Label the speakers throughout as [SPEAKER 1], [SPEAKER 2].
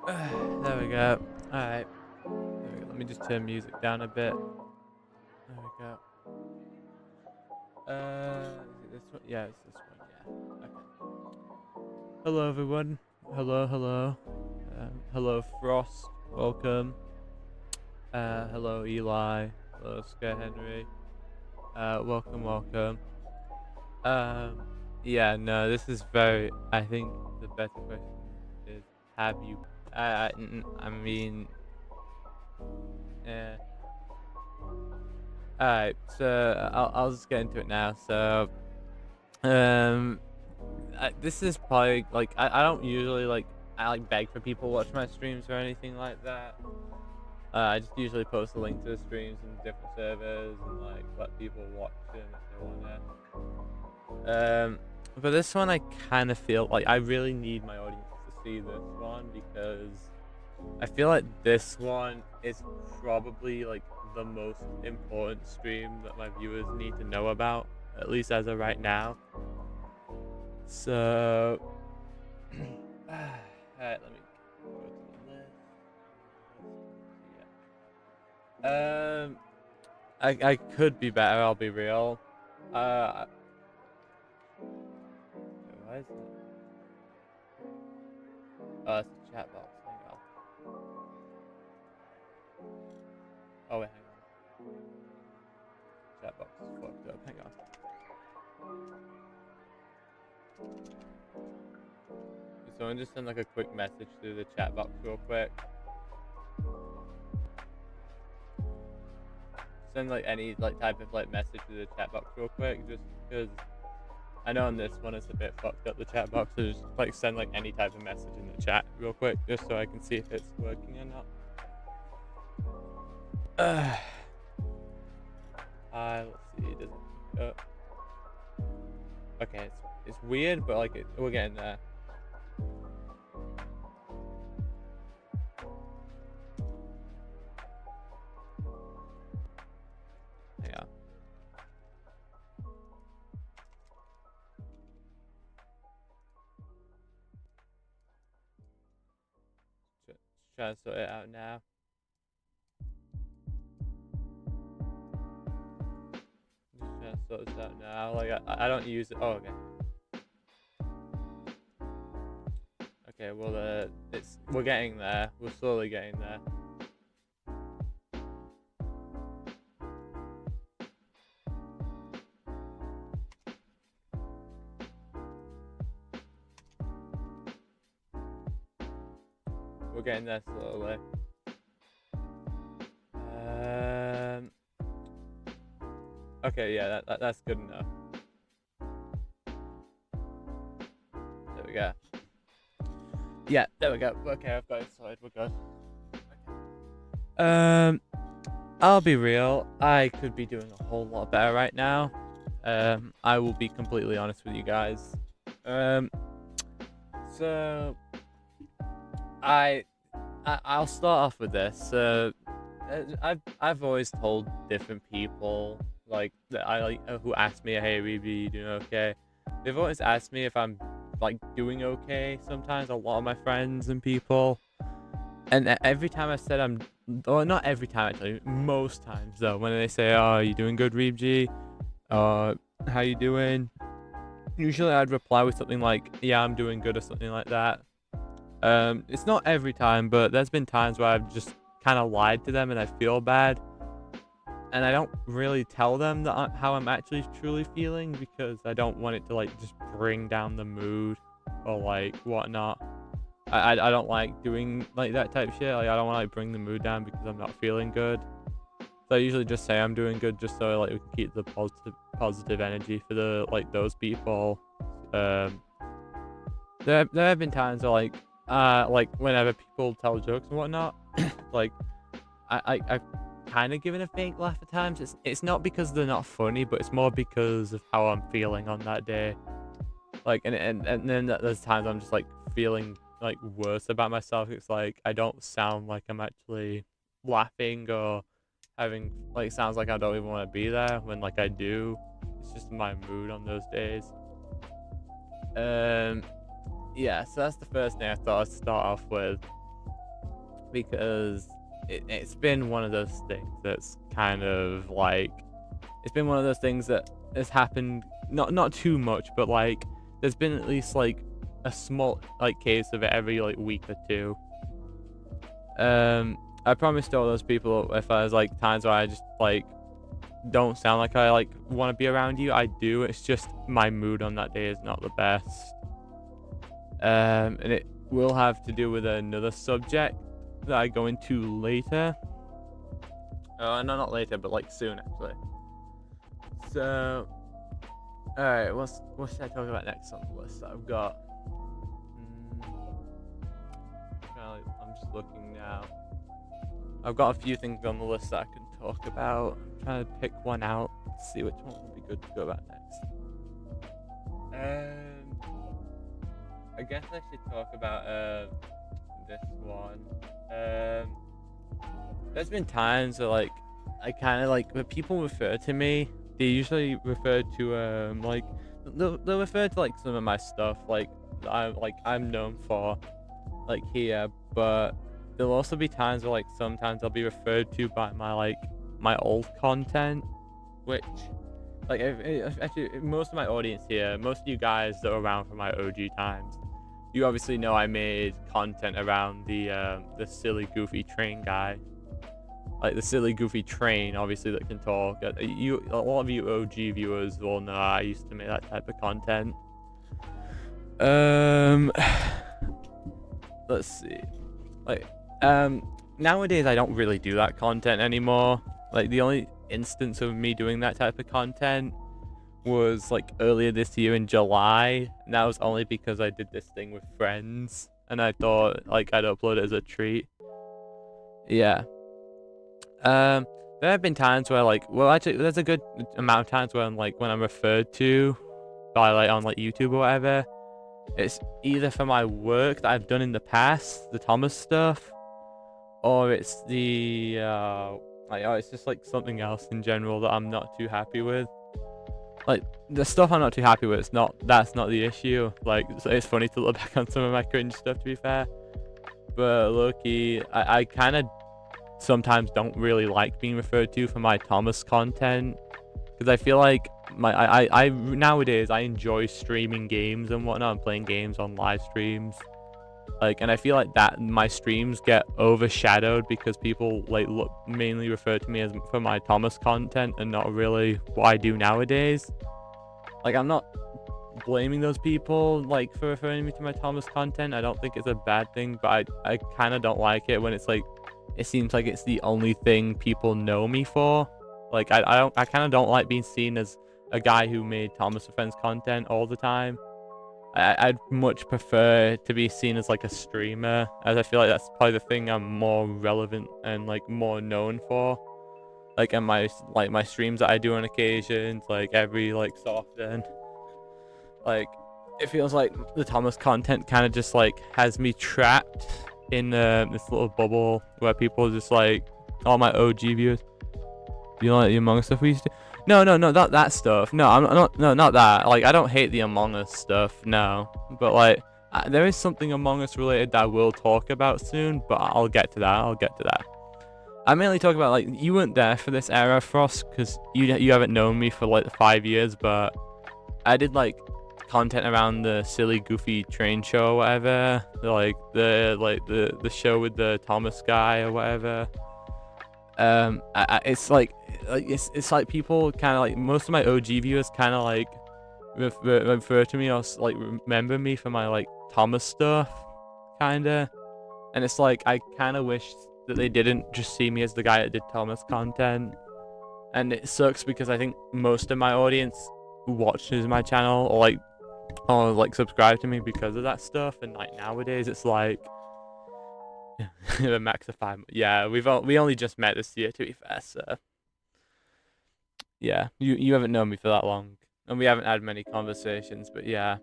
[SPEAKER 1] There we go. Alright. There we go. Let me just turn music down a bit. There we go. Is it this one? Yeah, it's this one. Yeah. Okay. Hello, everyone. Hello. Hello, Frost. Welcome. Hello, Eli. Hello, Scare Henry. Welcome. Um, yeah, no, this is very. I think the better question is, have you? I mean, eh. Alright, so I'll just get into it now. So, um, this is probably like I don't usually I like beg for people to watch my streams or anything like that. I just usually post a link to the streams in different servers and like let people watch them if they want to. But this one I kind of feel like I really need my audience to see this one because I feel like this one is probably like the most important stream that my viewers need to know about, at least as of right now. So, alright, let me go to the list. Yeah. I could be better. I'll be real. Why is that? Oh, it's the chat box. Hang on. Oh wait, hang on. Chat box is fucked up. Hang on. Can someone just send like a quick message through the chat box real quick? Send like any like type of like message to the chat box real quick, just because I know on this one it's a bit fucked up, the chat box. So just like send like any type of message in the chat real quick, just so I can see if it's working or not. Let's see. Does it okay, it's weird, but like we're getting there. Hang on. Just trying to sort it out now. Just trying to sort this out now. Like I don't use it. Oh, okay. Okay, well, we're getting there. We're slowly getting there. We're getting there slowly. Okay, yeah, that's good enough. There we go. Yeah, there we go. Okay, I've got it sorted. We're good. Okay. I'll be real. I could be doing a whole lot better right now. I will be completely honest with you guys. So I'll start off with this. I've always told different people like that I like who ask me, "Hey, Reeby, you doing okay?" They've always asked me if I'm like doing okay. Sometimes a lot of my friends and people, and every time I said I'm, or not every time actually, most times though, when they say, "Oh, you doing good, Reeb? How you doing?" Usually I'd reply with something like, "Yeah, I'm doing good," or something like that. It's not every time, but there's been times where I've just kind of lied to them and I feel bad. And I don't really tell them how I'm actually truly feeling because I don't want it to like just bring down the mood or like whatnot. I don't like doing like that type of shit. Like I don't want to like bring the mood down because I'm not feeling good. So I usually just say I'm doing good just so like we can keep the positive energy for the like those people. There have been times where like whenever people tell jokes and whatnot, like I've kind of given a fake laugh at times. It's not because they're not funny, but it's more because of how I'm feeling on that day. Like and then there's times I'm just like feeling like worse about myself. It's like I don't sound like I'm actually laughing or having like sounds like I don't even want to be there when like I do. It's just my mood on those days. Yeah, so that's the first thing I thought I'd start off with. because it's been one of those things that's kind of like, it's been one of those things that has happened, not too much, but like there's been at least like a small like case of it every like week or two. I promised all those people if I was like times where I just like don't sound like I like want to be around you, I do. It's just my mood on that day is not the best. And it will have to do with another subject that I go into later. No, not later, but like soon actually. So, alright, what should I talk about next on the list that I've got? I'm just looking now. I've got a few things on the list that I can talk about. I'm trying to pick one out, see which one would be good to go about next. I guess I should talk about this one. There's been times where like I kind of like when people refer to me, they usually refer to like they'll refer to like some of my stuff like I'm known for like here, but there'll also be times where like sometimes I'll be referred to by my old content, which like actually most of my audience here, most of you guys that are around from my OG times, you obviously know I made content around the silly goofy train guy, like the silly goofy train obviously that can talk. A lot of you OG viewers will know I used to make that type of content. Let's see, like nowadays I don't really do that content anymore. Like the only instance of me doing that type of content was like earlier this year in July, and that was only because I did this thing with friends and I thought like I'd upload it as a treat. Yeah. There have been times where like, well actually there's a good amount of times where I'm like when I'm referred to by like on like YouTube or whatever, it's either for my work that I've done in the past, the Thomas stuff, or it's the it's just like something else in general that I'm not too happy with. Like the stuff I'm not too happy with, that's not the issue. Like it's funny to look back on some of my cringe stuff, to be fair, but low-key I kind of sometimes don't really like being referred to for my Thomas content, because I feel like I nowadays I enjoy streaming games and whatnot and playing games on live streams, like, and I feel like that my streams get overshadowed because people like mainly refer to me as for my Thomas content and not really what I do nowadays. Like I'm not blaming those people like for referring me to my Thomas content. I don't think it's a bad thing, but I kind of don't like it when it's like it seems like it's the only thing people know me for. Like I kind of don't like being seen as a guy who made Thomas Friends content all the time. I'd much prefer to be seen as like a streamer, as I feel like that's probably the thing I'm more relevant and like more known for. Like in my streams that I do on occasions, like every like so often, like it feels like the Thomas content kind of just like has me trapped in this little bubble where people just like all my OG viewers. You know, like the Among Us stuff we used to. No, not that stuff. No, I'm not. No, not that. Like, I don't hate the Among Us stuff. No, but like, there is something Among Us related that I will talk about soon. But I'll get to that. I mainly talk about like you weren't there for this era, Frost, because you haven't known me for like 5 years. But I did like content around the silly goofy train show or whatever. The show with the Thomas guy or whatever. It's like people kind of like most of my OG viewers kind of like refer to me or like remember me for my like Thomas stuff, kinda, and it's like I kind of wish that they didn't just see me as the guy that did Thomas content, and it sucks because I think most of my audience watches my channel or like subscribe to me because of that stuff, and like nowadays it's like the max of 5. Yeah, we only just met this year, to be fair, so yeah, you haven't known me for that long, and we haven't had many conversations, but yeah,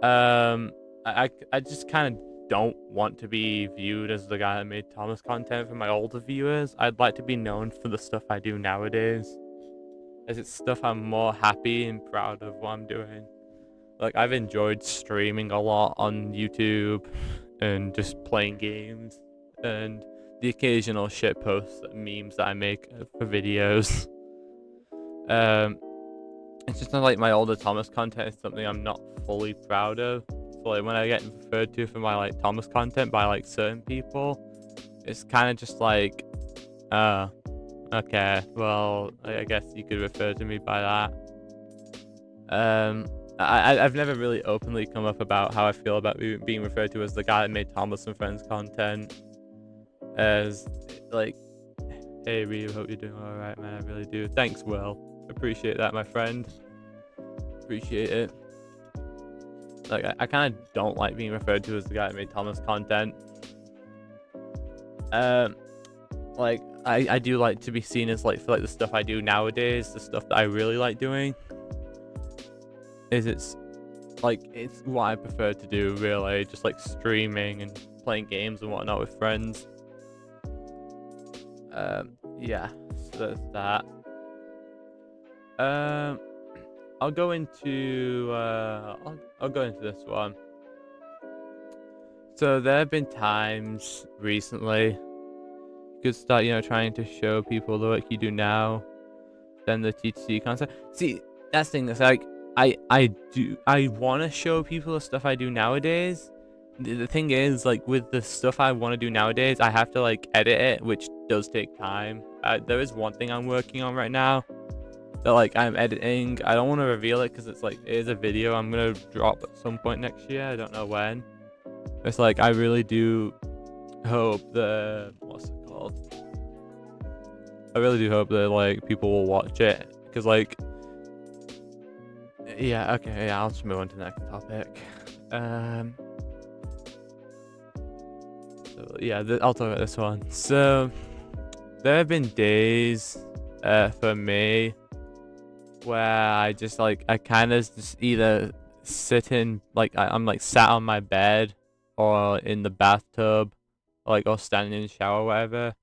[SPEAKER 1] I just kind of don't want to be viewed as the guy that made Thomas content for my older viewers. I'd like to be known for the stuff I do nowadays, as it's stuff I'm more happy and proud of what I'm doing. Like I've enjoyed streaming a lot on YouTube and just playing games and the occasional shit posts, memes that I make for videos. It's just not like my older Thomas content is something I'm not fully proud of. So like when I get referred to for my like Thomas content by like certain people, it's kind of just like, okay, well, I guess you could refer to me by that. I've never really openly come up about how I feel about being referred to as the guy that made Thomas and Friends content. As like, hey, Ryu, hope you're doing alright, man. I really do. Thanks, Will. Appreciate that, my friend. Appreciate it. Like, I kind of don't like being referred to as the guy that made Thomas content. Like, I do like to be seen as like, for like the stuff I do nowadays, the stuff that I really like doing. It's what I prefer to do, really, just like streaming and playing games and whatnot with friends. Yeah, so there's that. I'll go into I'll go into this one. So there have been times recently you could start, trying to show people the work you do now, then the TTC concept. See, that's the thing. That's like I want to show people the stuff I do nowadays. The thing is, like, with the stuff I want to do nowadays, I have to like edit it, which does take time. There is one thing I'm working on right now that like I'm editing. I don't want to reveal it because it's like it is a video I'm gonna drop at some point next year. I don't know when. It's like I really do hope what's it called? I really do hope that like people will watch it, because like, yeah, okay, yeah, I'll just move on to the next topic. So yeah, I'll talk about this one. So there have been days for me where I just like I kind of just either sit in like I'm like sat on my bed or in the bathtub, like, or standing in the shower or whatever.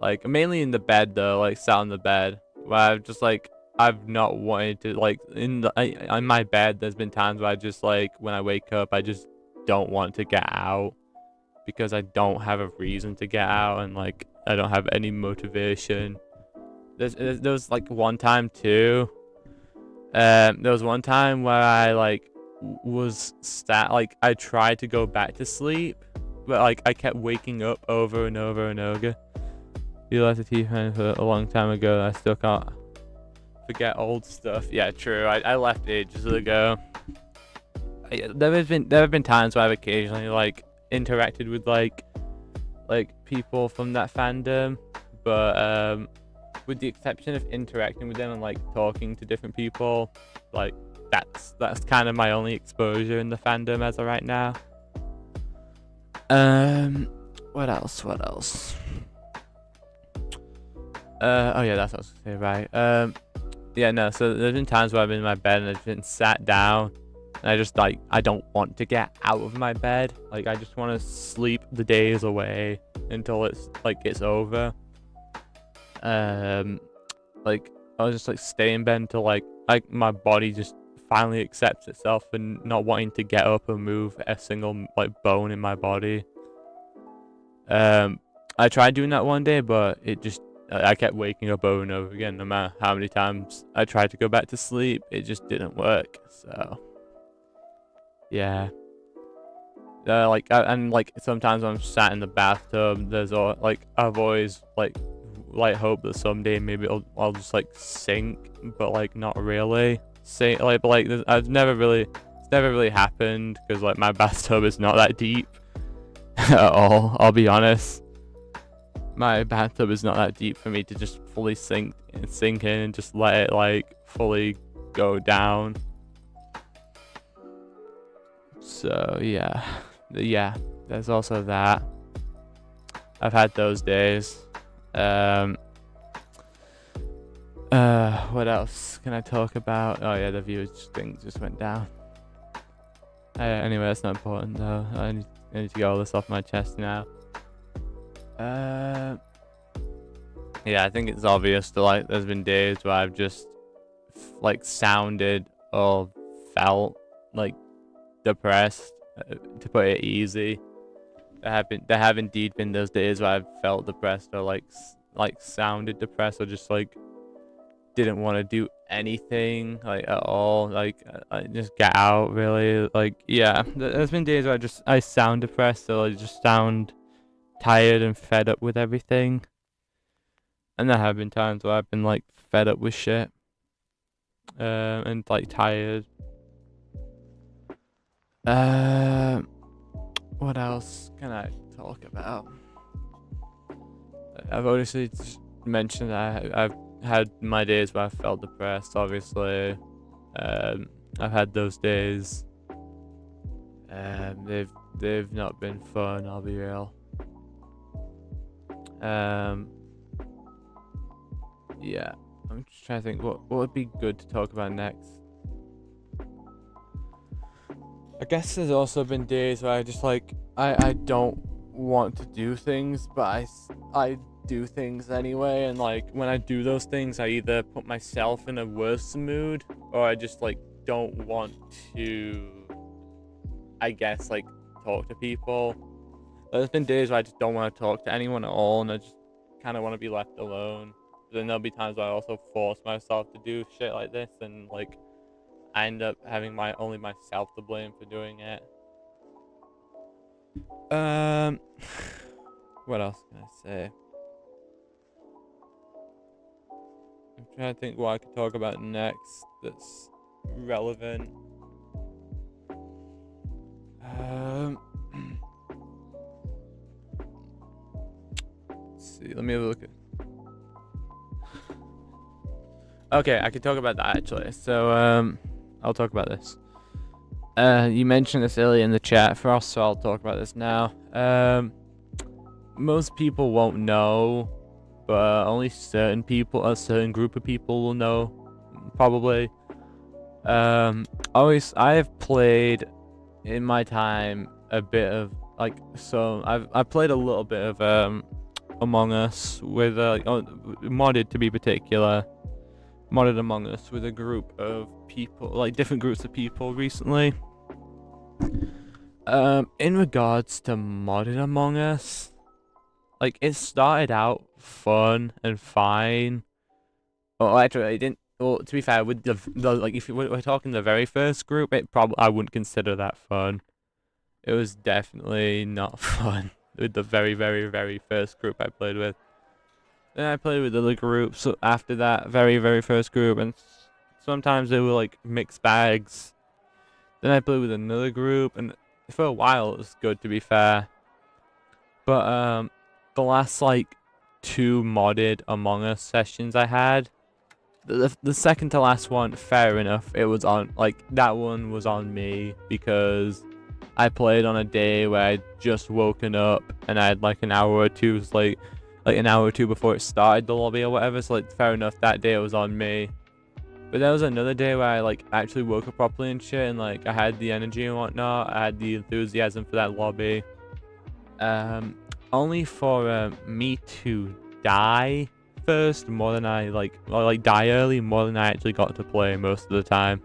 [SPEAKER 1] Like mainly in the bed though, like sat on the bed, where I've just like I've not wanted to like on my bed. There's been times where I just like when I wake up I just don't want to get out because I don't have a reason to get out, and like I don't have any motivation. There was like one time too. There was one time where I like like I tried to go back to sleep, but like I kept waking up over and over and over. You left the TV for a long time ago. I still can't forget old stuff. Yeah, true. I left ages ago. There have been times where I've occasionally like interacted with like people from that fandom, but with the exception of interacting with them and like talking to different people, like that's kind of my only exposure in the fandom as of right now. What else? Oh yeah, that's what I was gonna say, right? Yeah, no, so there's been times where I've been in my bed and I've been sat down and I just like I don't want to get out of my bed. Like I just want to sleep the days away until it's over. Like I'll just like stay in bed until like my body just finally accepts itself and not wanting to get up and move a single like bone in my body. I tried doing that one day, but I kept waking up over and over again. No matter how many times I tried to go back to sleep, it just didn't work. So yeah. And like sometimes when I'm sat in the bathtub, I've always like hope that someday maybe I'll just like sink, but like not really sink. But like it's never really happened because like my bathtub is not that deep at all. I'll be honest. My bathtub is not that deep for me to just fully sink in and just let it like fully go down. So yeah, there's also that. I've had those days. What else can I talk about? Oh yeah, the viewers thing just went down. Anyway, that's not important though. I need to get all this off my chest now. Yeah, I think it's obvious that like there's been days where I've just like sounded or felt like depressed, to put it easy. There have indeed been those days where I've felt depressed or like sounded depressed or just like didn't want to do anything like at all. Like I just get out really. Like yeah, there's been days where I sound depressed or I just sound tired and fed up with everything. And there have been times where I've been like fed up with shit, and like tired. What else can I talk about? I've obviously just mentioned that I've had my days where I felt depressed. Obviously, I've had those days. They've not been fun. I'll be real. Yeah, I'm just trying to think what would be good to talk about next. I guess there's also been days where I just like I don't want to do things, but I do things anyway, and like when I do those things, I either put myself in a worse mood or I just like don't want to, I guess, like talk to people. There's been days where I just don't want to talk to anyone at all, and I just kind of want to be left alone. But then there'll be times where I also force myself to do shit like this, and like I end up having only myself to blame for doing it. What else can I say? I'm trying to think what I could talk about next that's relevant. Let's see. Let me have a look at. Okay, I could talk about that actually. So I'll talk about this. You mentioned this earlier in the chat, Frost, so I'll talk about this now. Most people won't know, but only certain people, a certain group of people will know, probably. I have played in my time a bit of like, so I've played a little bit of Among Us with modded, to be particular. Modded Among Us with a group of people, like different groups of people recently. In regards to modded Among Us, like it started out fun and fine. Well, actually, it didn't. Well, to be fair, with the like, if we're talking the very first group, I wouldn't consider that fun. It was definitely not fun with the very, very, very first group I played with. Then I played with other groups after that very, very first group, and sometimes they were like mixed bags. Then I played with another group, and for a while it was good, to be fair. But the last like 2 modded Among Us sessions I had, the second to last one, fair enough, it was on, like, that one was on me because I played on a day where I'd just woken up and I had like an hour or two, like an hour or two before it started the lobby or whatever, so like fair enough, that day it was on me. But there was another day where I like actually woke up properly and shit, and like I had the energy and whatnot, I had the enthusiasm for that lobby. Only for me to die first more than I die early more than I actually got to play most of the time.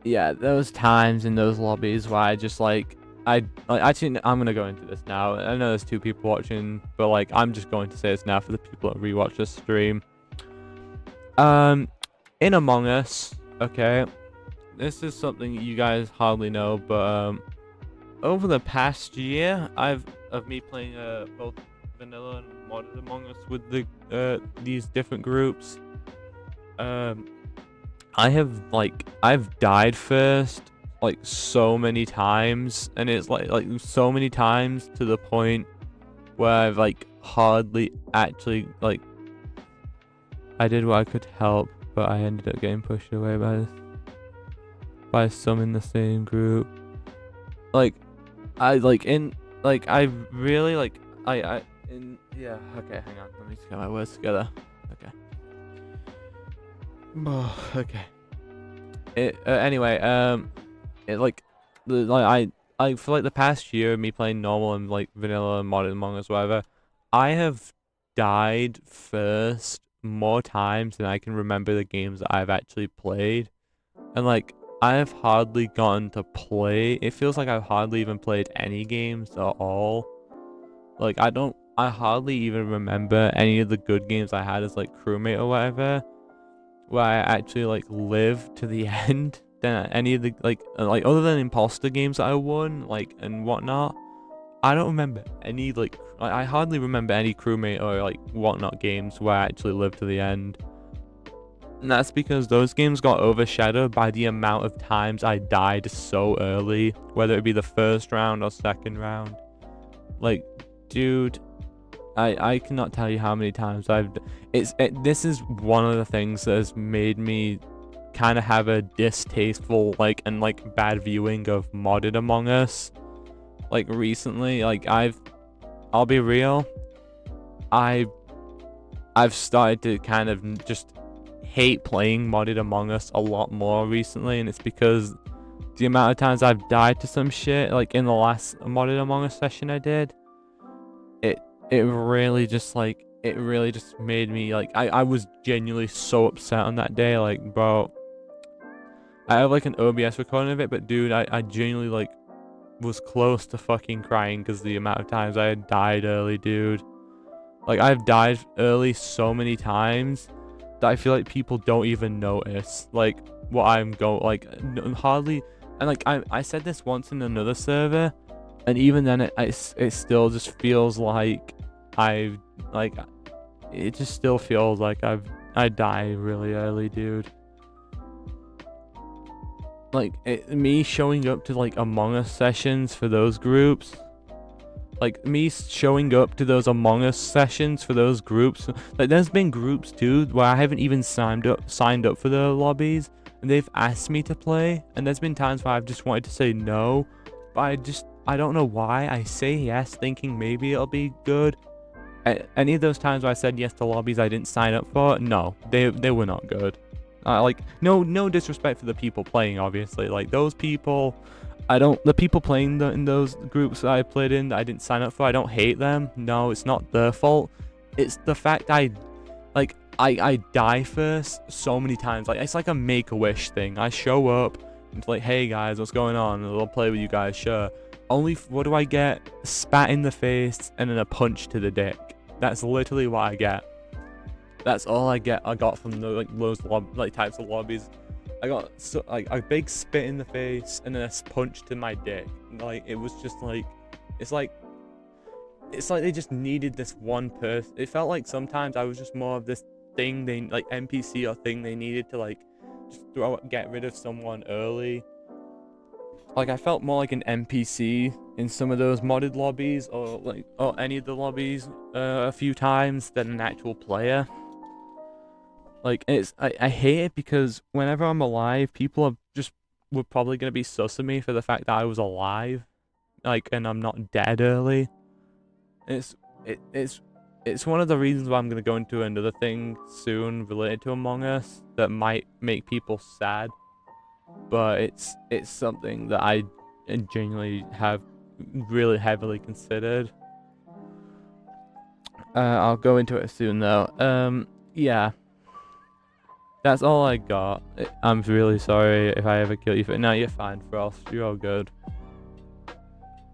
[SPEAKER 1] Yeah, there was times in those lobbies where I just actually, I'm gonna go into this now. I know there's 2 people watching, but like I'm just going to say this now for the people that rewatch this stream. In Among Us, okay, this is something you guys hardly know, but over the past year of me playing both vanilla and modded Among Us with these different groups, I've died first like so many times, and it's like so many times to the point where I've like hardly actually like, I did what I could help, but I ended up getting pushed away by some in the same group. Like I really like yeah, okay, hang on, let me just get my words together. Okay. Okay. Anyway, I for like the past year, me playing normal and like vanilla and modded Among Us, whatever, I have died first more times than I can remember the games that I've actually played, and like I have hardly gotten to play. It feels like I've hardly even played any games at all. Like, I hardly even remember any of the good games I had as, like, crewmate or whatever, where I actually, like, lived to the end than any of the, like, other than imposter games that I won, like, and whatnot. I don't remember any, like, I hardly remember any crewmate or, like, whatnot games where I actually lived to the end. And that's because those games got overshadowed by the amount of times I died so early, whether it be the first round or second round. Like, dude, I cannot tell you how many times this is one of the things that has made me kind of have a distasteful, like, and, like, bad viewing of modded Among Us. Like, recently, like, I'll be real, I've started to kind of just hate playing modded Among Us a lot more recently, and it's because the amount of times I've died to some shit, like in the last modded Among Us session I did, it really just made me, like, I was genuinely so upset on that day. Like, bro, I have, like, an OBS recording of it, but dude, I genuinely, like, was close to fucking crying because the amount of times I had died early, dude. Like, I've died early so many times that I feel like people don't even notice, like, what I'm like, hardly. And, like, I said this once in another server, and even then it still just feels like it just still feels like I die really early, dude. Like, me showing up to, like, Among Us sessions for those groups, like, me showing up to those Among Us sessions for those groups, like, there's been groups too where I haven't even signed up for the lobbies, and they've asked me to play, and there's been times where I've just wanted to say no, but I don't know why I say yes thinking maybe it'll be good. Any of those times where I said yes to lobbies I didn't sign up for, no, they were not good. Like, no disrespect for the people playing, obviously. Like, those people, the people playing in those groups that I played in that I didn't sign up for, I don't hate them. No, it's not their fault. It's the fact I die first so many times. Like, it's like a make-a-wish thing. I show up, and it's like, hey guys, what's going on? And I'll play with you guys, sure. Only, what do I get? Spat in the face and then a punch to the dick. That's literally what I get. That's all I got from those types of lobbies. I got like a big spit in the face and then a punch to my dick. Like, it was just like, it's like they just needed this one person. It felt like sometimes I was just more of this thing like NPC or thing they needed to, like, just get rid of someone early. Like, I felt more like an NPC in some of those modded lobbies, or any of the lobbies a few times, than an actual player. Like, I hate it because whenever I'm alive, people were probably gonna be sus of me for the fact that I was alive, like, and I'm not dead early. It's one of the reasons why I'm gonna go into another thing soon related to Among Us that might make people sad, but it's something that I genuinely have really heavily considered. I'll go into it soon though. Yeah. That's all I got. I'm really sorry if I ever kill you for it. No, you're fine, Frost. You're all good.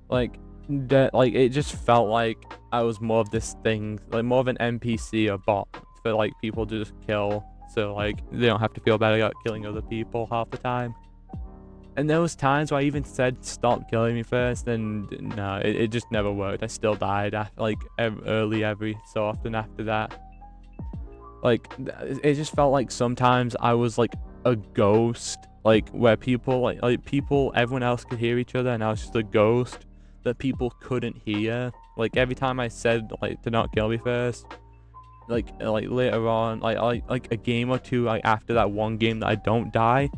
[SPEAKER 1] Like, it just felt like I was more of this thing, like more of an NPC or bot for, like, people to just kill, so, like, they don't have to feel bad about killing other people half the time. And there was times where I even said stop killing me first, and no, it just never worked. I still died after, like, early every so often after that. Like, it just felt like sometimes I was like a ghost, like, where people everyone else could hear each other, and I was just a ghost that people couldn't hear. Like, every time I said, like, to not kill me first, like later on, like a game or two, like, after that one game that I don't die,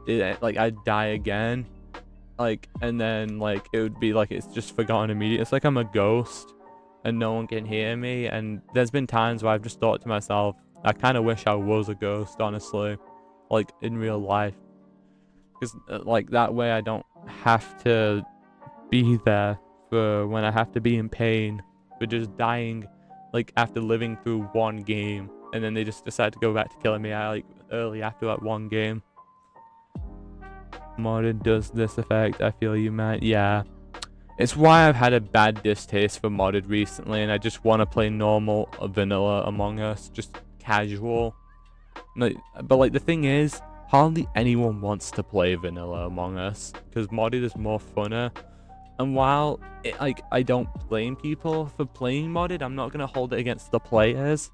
[SPEAKER 1] I'd die again, like, and then, like, it would be like it's just forgotten immediately. It's like I'm a ghost and no one can hear me. And there's been times where I've just thought to myself, I kind of wish I was a ghost, honestly, like, in real life, because like, that way I don't have to be there for when I have to be in pain for just dying, like, after living through one game, and then they just decide to go back to killing me like early after that one game. modded does this effect. I feel you, man. Yeah. It's why I've had a bad distaste for modded recently, and I just want to play normal vanilla Among Us, just casual. But like the thing is, hardly anyone wants to play vanilla Among Us because modded is more funner. And while I don't blame people for playing modded, I'm not gonna hold it against the players.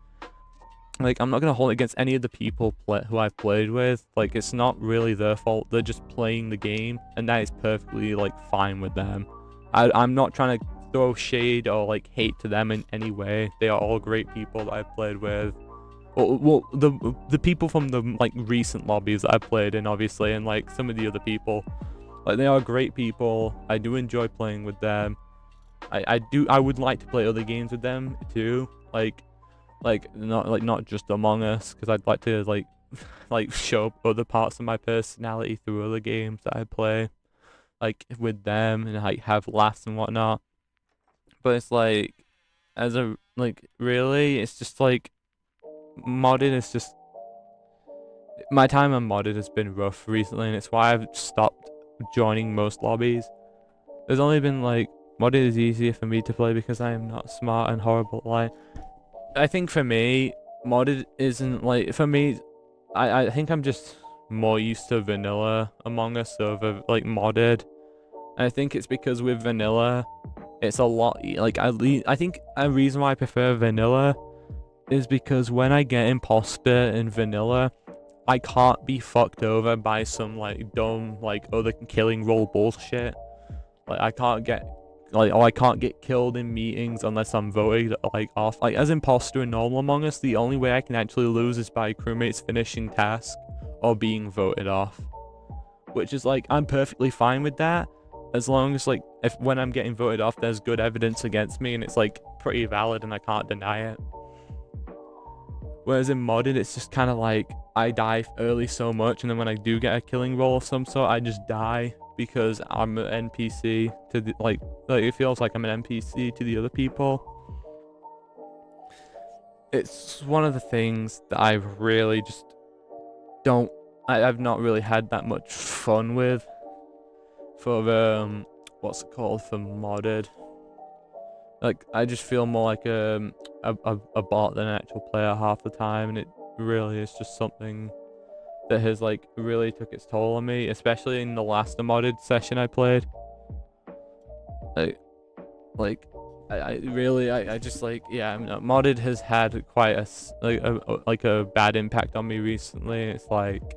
[SPEAKER 1] Like, I'm not gonna hold it against any of the people who I've played with. Like, it's not really their fault. They're just playing the game, and that is perfectly like fine with them. I'm not trying to throw shade or like hate to them in any way. They are all great people that I've played with. Well, the people from the like recent lobbies that I've played in, obviously, and like some of the other people, like they are great people. I do enjoy playing with them. I would like to play other games with them too. Not just Among Us, because I'd like to like show other parts of my personality through other games that I play, like with them, and like have laughs and whatnot. But it's like, as a really, it's just like modded is just, my time on modded has been rough recently, and it's why I've stopped joining most lobbies. There's only been like, modded is easier for me to play because I am not smart and horrible. Like, I think for me, modded isn't like, for me, I think I'm just more used to vanilla Among Us over like modded. And I think it's because with vanilla, it's a lot like, I think a reason why I prefer vanilla is because when I get imposter in vanilla, I can't be fucked over by some like dumb like other killing role bullshit. Like, I can't get killed in meetings unless I'm voted like off. Like, as imposter in normal Among Us, the only way I can actually lose is by crewmates finishing task or being voted off, which is like, I'm perfectly fine with that, as long as like, if when I'm getting voted off there's good evidence against me and it's like pretty valid and I can't deny it. Whereas in modded, it's just kind of like, I die early so much, and then when I do get a killing role of some sort, I just die because I'm an NPC to the, like it feels like I'm an NPC to the other people. It's one of the things that I really just don't, I've not really had that much fun with for what's it called, for modded. Like, I just feel more like a bot than an actual player half the time, and it really is just something that has like really took its toll on me, especially in the last modded session I played. I just like, yeah, modded has had quite a bad impact on me recently. It's like,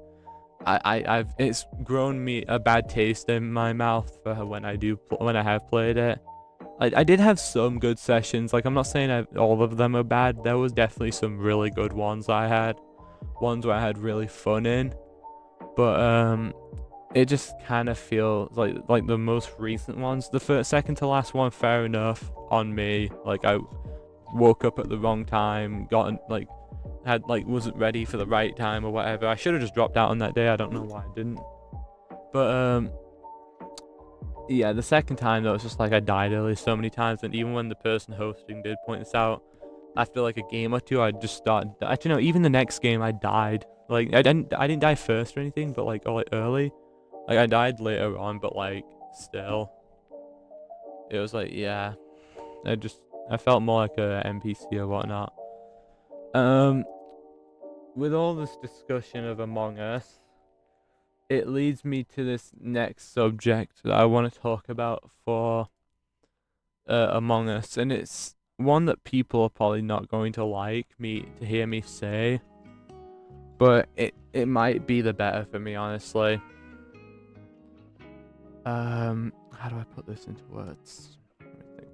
[SPEAKER 1] it's grown me a bad taste in my mouth for when I have played it. I did have some good sessions. Like, I'm not saying all of them are bad. There was definitely some really good ones I had. Ones where I had really fun in. But it just kind of feels like the most recent ones. The second to last one, fair enough on me. Like, I woke up at the wrong time, wasn't ready for the right time or whatever. I should have just dropped out on that day. I don't know why I didn't. But yeah, the second time though, it's just like I died early so many times, and even when the person hosting did point this out, after like a game or two, I just started. Actually, no, even the next game I died. Like, I didn't die first or anything, but like early. Like, I died later on, but like still, it was like, yeah, I felt more like a NPC or whatnot. With all this discussion of Among Us, it leads me to this next subject that I want to talk about for Among Us, and it's one that people are probably not going to like me to hear me say, but it might be the better for me, honestly. How do I put this into words? Let me think.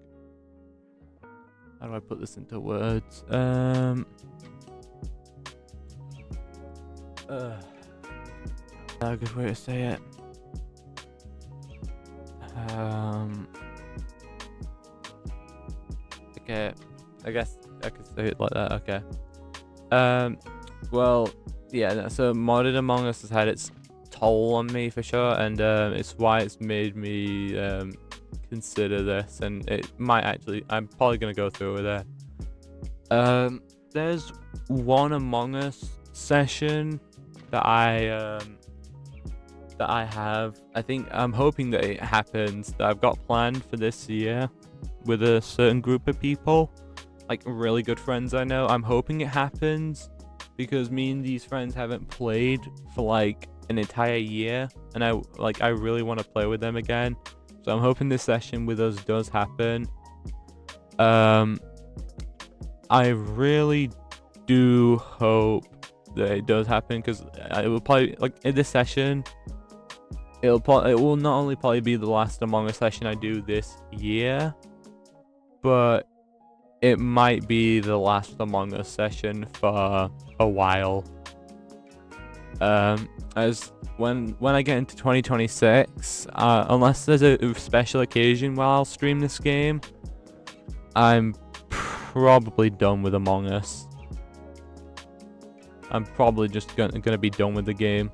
[SPEAKER 1] How do I put this into words? A good way to say it. Okay, I guess I could say it like that. Okay. Well, yeah. So modded Among Us has had its toll on me for sure, and it's why it's made me consider this, and it might actually. I'm probably gonna go through with it. There's one Among Us session that that I have, I'm hoping that it happens, that I've got planned for this year with a certain group of people, like really good friends I know. I'm hoping it happens because me and these friends haven't played for like an entire year, and I really want to play with them again. So I'm hoping this session with us does happen. I really do hope that it does happen, because it will probably, like, in this session, it will not only probably be the last Among Us session I do this year, but it might be the last Among Us session for a while. As when I get into 2026, unless there's a special occasion where I'll stream this game, I'm probably done with Among Us. I'm probably just gonna be done with the game.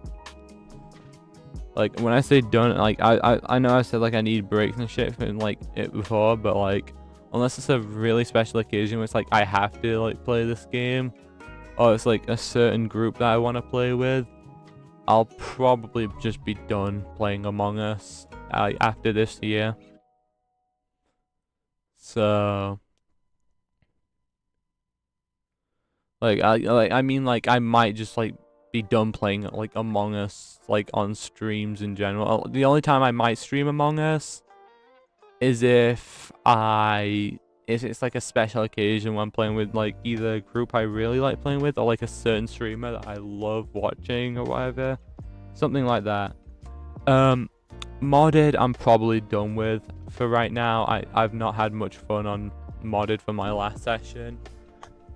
[SPEAKER 1] Like, when I say done, like, I know I said like I need breaks and shit from like it before, but like, unless it's a really special occasion where it's like I have to like play this game, or it's like a certain group that I want to play with, I'll probably just be done playing Among Us after this year. So I mean, like, I might just like be done playing like Among Us like on streams in general. The only time I might stream Among Us is if it's like a special occasion when I'm playing with like either a group I really like playing with, or like a certain streamer that I love watching or whatever, something like that. Modded, I'm probably done with for right now. I've not had much fun on modded for my last session,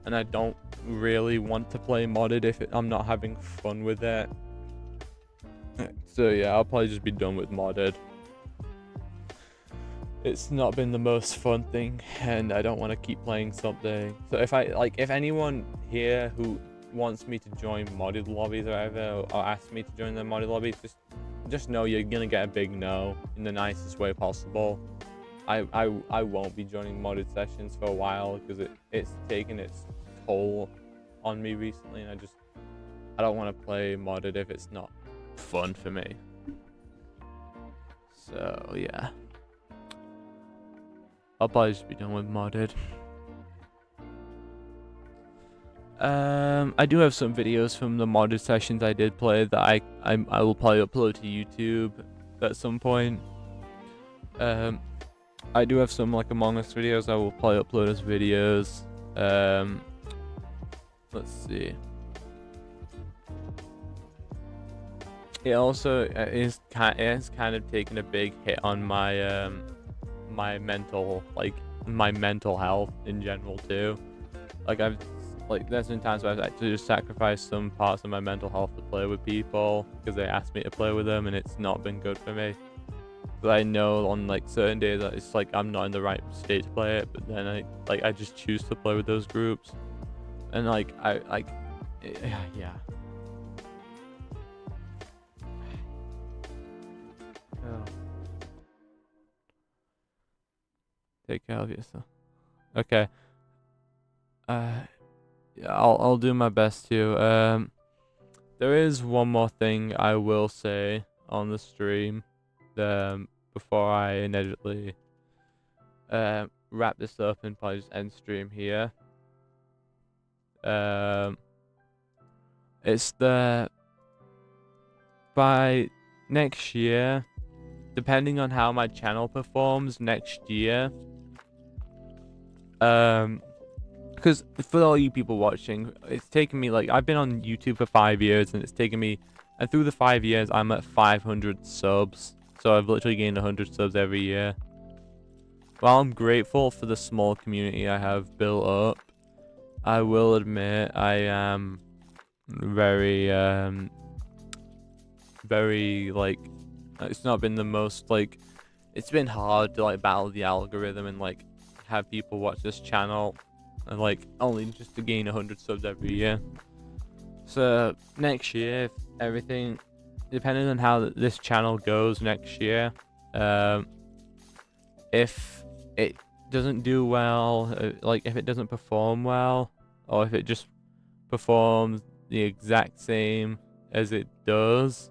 [SPEAKER 1] and I don't really want to play modded if I'm not having fun with it. So yeah, I'll probably just be done with modded. It's not been the most fun thing, and I don't want to keep playing something. So if anyone here who wants me to join modded lobbies or whatever, or ask me to join their modded lobbies, just know you're gonna get a big no in the nicest way possible. I won't be joining modded sessions for a while because it's taken its toll on me recently, and I don't want to play modded if it's not fun for me. So yeah, I'll probably just be done with modded. I do have some videos from the modded sessions I did play that I will probably upload to YouTube at some point. I do have some like Among Us videos I will probably upload as videos. Let's see. It also is kind of taken a big hit on my my mental health in general too. Like, there's been times where I've actually just sacrificed some parts of my mental health to play with people because they asked me to play with them, and it's not been good for me. But I know on like certain days that it's like I'm not in the right state to play it, but then I just choose to play with those groups, and yeah. Oh. Take care of yourself. Okay. Yeah, I'll do my best to. There is one more thing I will say on the stream, before I inevitably wrap this up and probably just end stream here. It's by next year, depending on how my channel performs next year, because for all you people watching, it's taken me, like, I've been on YouTube for 5 years, and it's taken me, and through the 5 years I'm at 500 subs, so I've literally gained 100 subs every year. While I'm grateful for the small community I have built up, I will admit I am very like, it's not been the most, like, it's been hard to like battle the algorithm and like have people watch this channel, and like only just to gain 100 subs every year. So next year, if everything, depending on how this channel goes next year, if it doesn't do well, like if it doesn't perform well, or if it just performs the exact same as it does,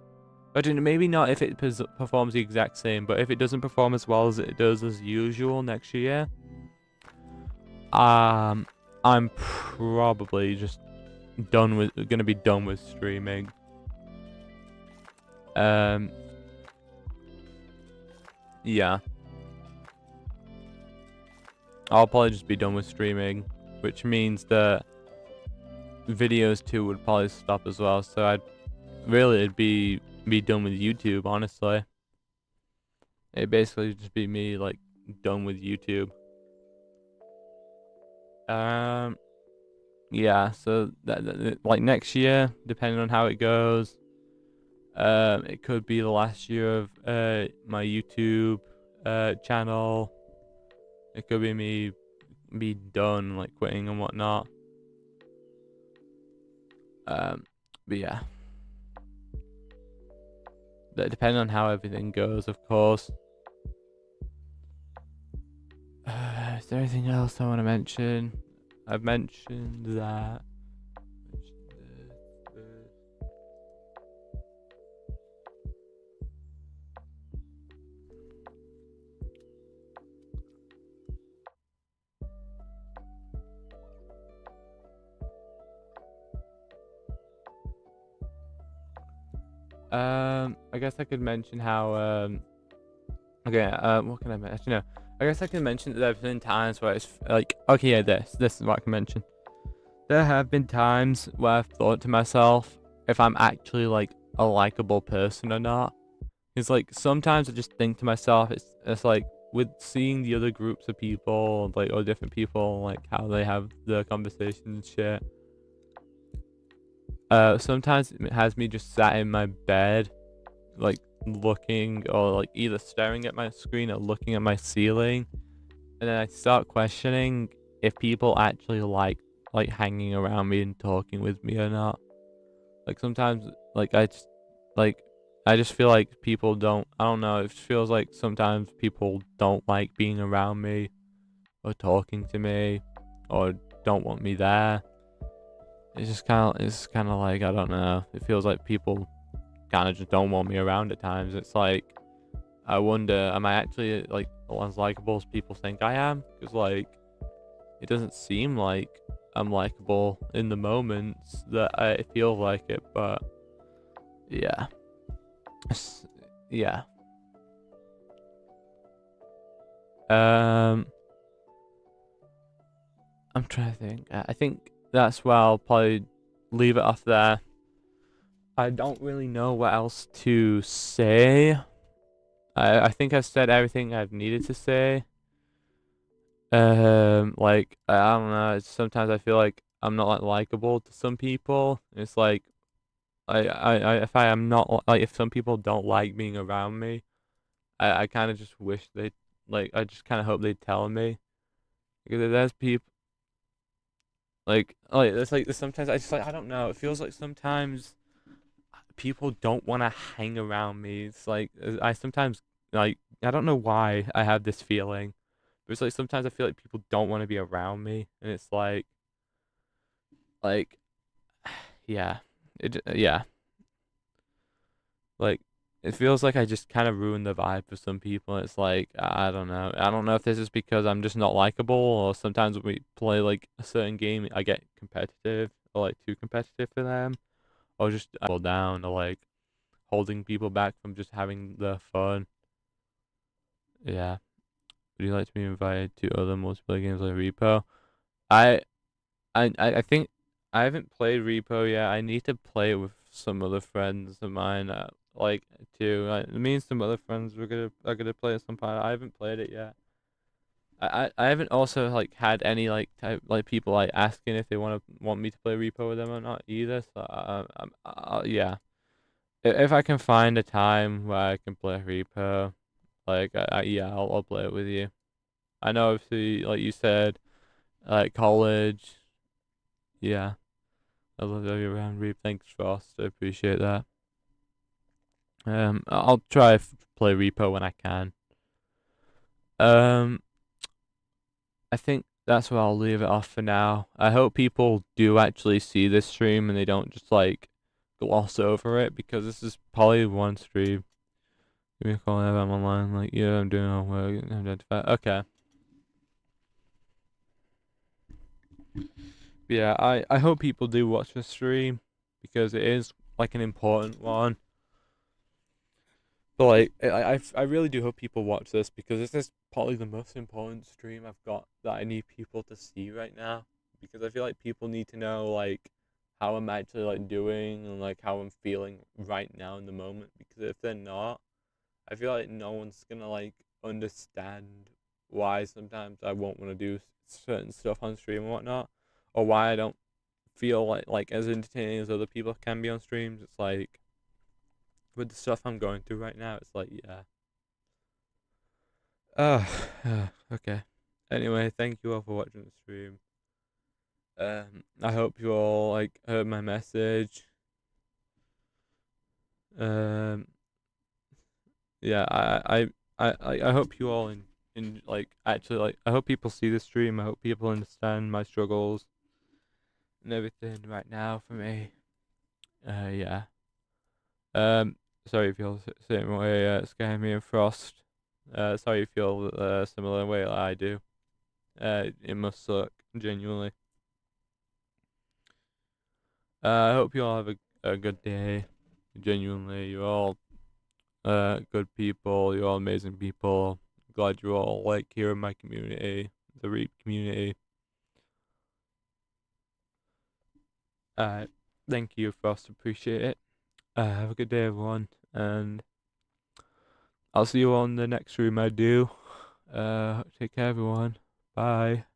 [SPEAKER 1] I don't know, maybe not if it performs the exact same, but if it doesn't perform as well as it does as usual next year, I'm probably just gonna be done with streaming. Yeah. I'll probably just be done with streaming, which means that videos too would probably stop as well. So it'd be done with YouTube, honestly. It'd basically just be me like done with YouTube. Yeah, so that like next year, depending on how it goes, it could be the last year of my YouTube channel. It could be me be done, like quitting and whatnot. But yeah, depending on how everything goes, of course. Is there anything else I want to mention? I've mentioned that. I guess I could mention how okay, what can I mention? No, I guess I can mention that there have been times where it's like, okay, yeah, this is what I can mention. There have been times where I've thought to myself if I'm actually like a likable person or not. It's like sometimes I just think to myself, it's like with seeing the other groups of people, like or different people, like how they have the conversations and shit. Sometimes it has me just sat in my bed, like looking or like either staring at my screen or looking at my ceiling, and then I start questioning if people actually like hanging around me and talking with me or not. Like sometimes like I just feel like people don't, I don't know, it feels like sometimes people don't like being around me or talking to me or don't want me there. It's kind of like, I don't know, it feels like people kind of just don't want me around at times. It's like, I wonder, am I actually like as likable as people think I am? Because like, it doesn't seem like I'm likable in the moments that I feel like it, but yeah. Yeah. I'm trying to think. I think that's where I'll probably leave it off there. I don't really know what else to say. I think I've said everything I've needed to say. Like I don't know. Sometimes I feel like I'm not like likable to some people. It's like if I am not like if some people don't like being around me, I kind of just wish they like I just kind of hope they'd tell me because there's people like it's like sometimes I just like I don't know. It feels like sometimes people don't want to hang around me. It's like I sometimes like I don't know why I have this feeling. But it's like sometimes I feel like people don't want to be around me, and it's like yeah, yeah, like it feels like I just kind of ruined the vibe for some people. It's like I don't know. I don't know if this is because I'm just not likable, or sometimes when we play like a certain game, I get competitive or like too competitive for them, or just I fall down or like holding people back from just having the fun. Yeah. Would you like to be invited to other multiplayer games like Repo? I I think I haven't played Repo yet. I need to play it with some other friends of mine. Like too. Me and some other friends are gonna play at some point. I haven't played it yet. I haven't also like had any like type like people like asking if they want me to play Repo with them or not either. So yeah. If I can find a time where I can play Repo, like yeah, I'll play it with you. I know obviously like you said, like college. Yeah. I love to have you around, Reap. Thanks, Frost. I appreciate that. I'll try play Repo when I can. Um, I think that's where I'll leave it off for now. I hope people do actually see this stream and they don't just like gloss over it because this is probably one stream. Give me a call if I'm online. Like, yeah, I'm doing all work. Identify. Okay. Yeah, I hope people do watch the stream because it is like an important one. But like, I really do hope people watch this because this is probably the most important stream I've got that I need people to see right now. Because I feel like people need to know like how I'm actually like doing and like how I'm feeling right now in the moment. Because if they're not, I feel like no one's gonna like understand why sometimes I won't want to do certain stuff on stream and whatnot, or why I don't feel like as entertaining as other people can be on streams. It's like with the stuff I'm going through right now, it's like yeah. Uh, okay. Anyway, thank you all for watching the stream. I hope you all like heard my message. Um, yeah, I hope you all in like actually like I hope people see the stream. I hope people understand my struggles and everything right now for me. Yeah. Um, sorry if you're same way scaring me and Frost. Sorry if you're similar way like I do. It must suck genuinely. I hope you all have a good day. Genuinely, you're all good people. You're all amazing people. Glad you're all like here in my community, the Reap community. Uh, Thank you, Frost. Appreciate it. Have a good day, everyone, and I'll see you on the next stream I do. Take care, everyone. Bye.